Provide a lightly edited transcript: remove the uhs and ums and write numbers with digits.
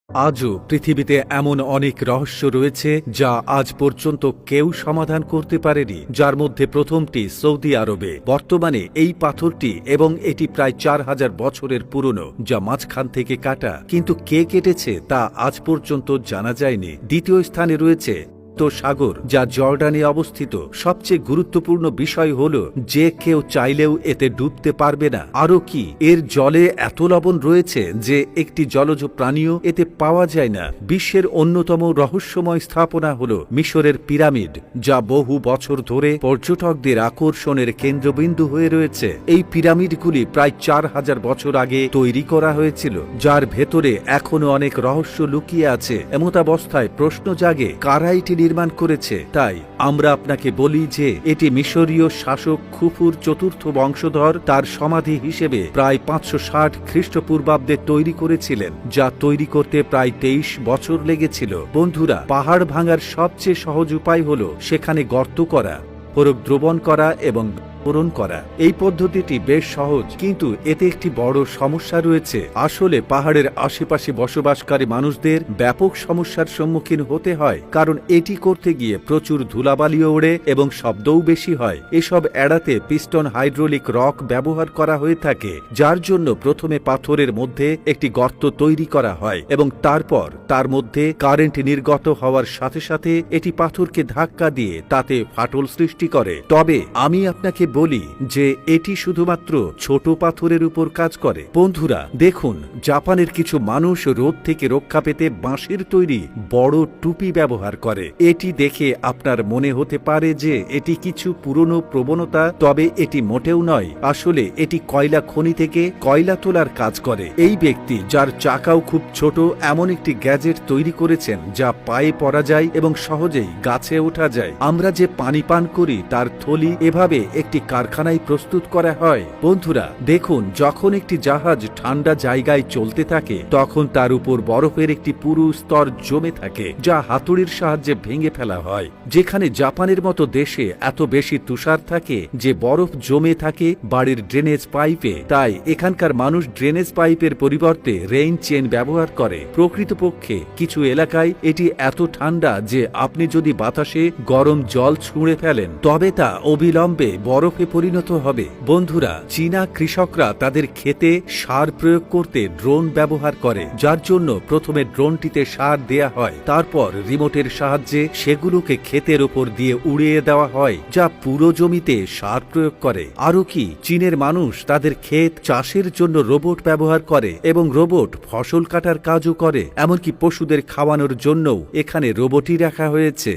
আজও পৃথিবীতে এমন অনেক রহস্য রয়েছে যা আজ পর্যন্ত কেউ সমাধান করতে পারেনি, যার মধ্যে প্রথমটি সৌদি আরবে। বর্তমানে এই পাথরটি এবং এটি প্রায় 4000 বছরের পুরনো, যা মাঝখান থেকে কাটা, কিন্তু কে কেটেছে তা আজ পর্যন্ত জানা যায়নি। দ্বিতীয় স্থানে রয়েছে সাগর, যা জর্ডানে অবস্থিত। সবচেয়ে গুরুত্বপূর্ণ বিষয় হল যে কেউ চাইলেও এতে ডুবতে পারবে না। আরও কি, এর জলে এত লবণ রয়েছে যে একটি জলজ প্রাণীও এতে পাওয়া যায় না। বিশ্বের অন্যতম রহস্যময় স্থাপনা হল মিশরের পিরামিড, যা বহু বছর ধরে পর্যটকদের আকর্ষণের কেন্দ্রবিন্দু হয়ে রয়েছে। এই পিরামিডগুলি প্রায় 4000 বছর আগে তৈরি করা হয়েছিল, যার ভেতরে এখনো অনেক রহস্য লুকিয়ে আছে। এমতাবস্থায় প্রশ্ন জাগে, কারা এটি নির্মাণ করেছে? তাই আমরা আপনাকে বলি যে এটি মিশরীয় শাসক খুফুর চতুর্থ বংশধর তার সমাধি হিসেবে প্রায় 560 খ্রিস্টপূর্বাব্দে তৈরি করেছিলেন, যা তৈরি করতে প্রায় 23 বছর লেগেছিল। বন্ধুরা, পাহাড় ভাঙার সবচেয়ে সহজ উপায় হল সেখানে গর্ত করা, দ্রবণ করা এবং পূরণ করা। এই পদ্ধতিটি বেশ সহজ, কিন্তু এতে একটি বড় সমস্যা রয়েছে। আসলে পাহাড়ের আশেপাশে বসবাসকারী মানুষদের ব্যাপক সমস্যার সম্মুখীন হতে হয়, কারণ এটি করতে গিয়ে প্রচুর ধুলাবালিও ওড়ে এবং শব্দও বেশি হয়। এসব এড়াতে পিস্টন হাইড্রোলিক রক ব্যবহার করা হয়ে থাকে, যার জন্য প্রথমে পাথরের মধ্যে একটি গর্ত তৈরি করা হয় এবং তারপর তার মধ্যে কারেন্ট নির্গত হওয়ার সাথে সাথে এটি পাথরকে ধাক্কা দিয়ে তাতে ফাটল সৃষ্টি করে। তবে আমি আপনাকে বলি যে এটি শুধুমাত্র ছোট পাথরের উপর কাজ করে। বন্ধুরা দেখুন, জাপানের কিছু মানুষ রোদ থেকে রক্ষা পেতে বাঁশের তৈরি বড় টুপি ব্যবহার করে। এটি দেখে আপনার মনে হতে পারে যে এটি কিছু পুরনো প্রবণতা, তবে এটি মোটেও নয়। আসলে এটি কয়লা খনি থেকে কয়লা তোলার কাজ করে। এই ব্যক্তি, যার চাকাও খুব ছোট, এমন একটি গ্যাজেট তৈরি করেছেন যা পায়ে পরা যায় এবং সহজেই গাছে ওঠা যায়। আমরা যে পানি পান করি তার থলি এভাবে একটি কারখানায় প্রস্তুত করা হয়। বন্ধুরা দেখুন, যখন একটি জাহাজ ঠান্ডা জায়গায় চলতে থাকে তখন তার উপর বরফের একটি পুরু স্তর জমে থাকে, যা হাতুড়ির সাহায্যে ভেঙে ফেলা হয়। যেখানে জাপানের মতো দেশে এত বেশি তুষার থাকে যে বরফ জমে থাকে বাড়ির ড্রেনেজ পাইপে, তাই এখানকার মানুষ ড্রেনেজ পাইপের পরিবর্তে রেইন চেন ব্যবহার করে। প্রকৃতপক্ষে কিছু এলাকায় এটি এত ঠান্ডা যে আপনি যদি বাতাসে গরম জল ছুঁড়ে ফেলেন তবে তা অবিলম্বে বরফে পরিণত হবে। বন্ধুরা, চীনা কৃষকরা তাদের ক্ষেতে সার প্রয়োগ করতে ড্রোন ব্যবহার করে, যার জন্য প্রথমে ড্রোনটিতে সার দেয়া হয়, তারপর রিমোটের সাহায্যে সেগুলোকে ক্ষেতের ওপর দিয়ে উড়িয়ে দেওয়া হয়, যা পুরো জমিতে সার প্রয়োগ করে। আরও কি, চীনের মানুষ তাদের ক্ষেত চাষের জন্য রোবট ব্যবহার করে এবং রোবট ফসল কাটার কাজও করে। এমনকি পশুদের খাওয়ানোর জন্যও এখানে রোবটই রাখা হয়েছে।